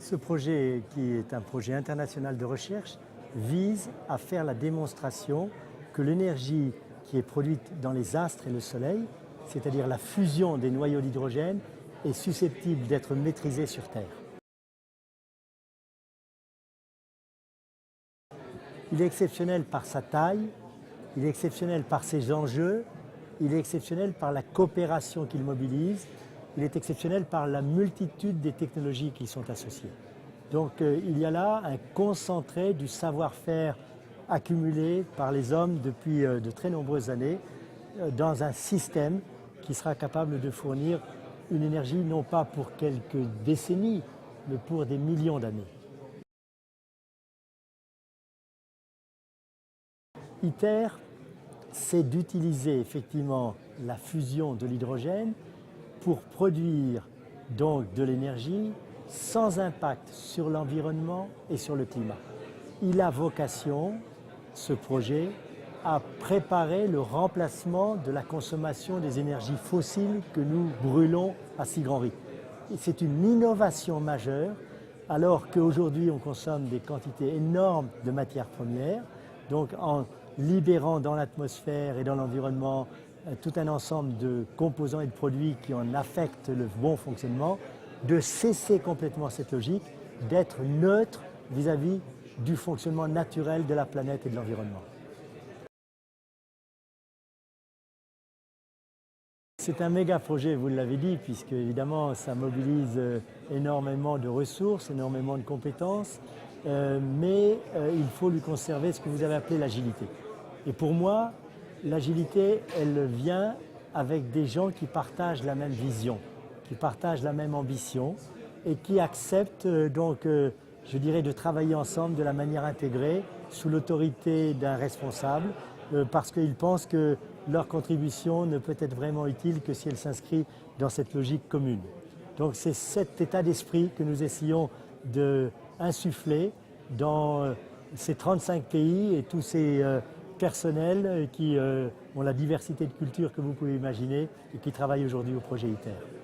Ce projet, qui est un projet international de recherche, vise à faire la démonstration que l'énergie qui est produite dans les astres et le Soleil, c'est-à-dire la fusion des noyaux d'hydrogène, est susceptible d'être maîtrisée sur Terre. Il est exceptionnel par sa taille, il est exceptionnel par ses enjeux, il est exceptionnel par la coopération qu'il mobilise, il est exceptionnel par la multitude des technologies qui y sont associées. Donc il y a là un concentré du savoir-faire accumulé par les hommes depuis de très nombreuses années dans un système qui sera capable de fournir une énergie non pas pour quelques décennies, mais pour des millions d'années. ITER, c'est d'utiliser effectivement la fusion de l'hydrogène pour produire donc de l'énergie sans impact sur l'environnement et sur le climat. Il a vocation, ce projet, à préparer le remplacement de la consommation des énergies fossiles que nous brûlons à si grand rythme. C'est une innovation majeure, alors qu'aujourd'hui on consomme des quantités énormes de matières premières, donc en libérant dans l'atmosphère et dans l'environnement tout un ensemble de composants et de produits qui en affectent le bon fonctionnement, de cesser complètement cette logique, d'être neutre vis-à-vis du fonctionnement naturel de la planète et de l'environnement. C'est un méga projet, vous l'avez dit, puisque évidemment ça mobilise énormément de ressources, énormément de compétences, mais il faut lui conserver ce que vous avez appelé l'agilité. Et pour moi, l'agilité, elle vient avec des gens qui partagent la même vision, qui partagent la même ambition et qui acceptent donc, je dirais, de travailler ensemble de la manière intégrée, sous l'autorité d'un responsable, parce qu'ils pensent que leur contribution ne peut être vraiment utile que si elle s'inscrit dans cette logique commune. Donc c'est cet état d'esprit que nous essayons d'insuffler dans ces 35 pays et tous ces personnels qui ont la diversité de cultures que vous pouvez imaginer et qui travaillent aujourd'hui au projet ITER.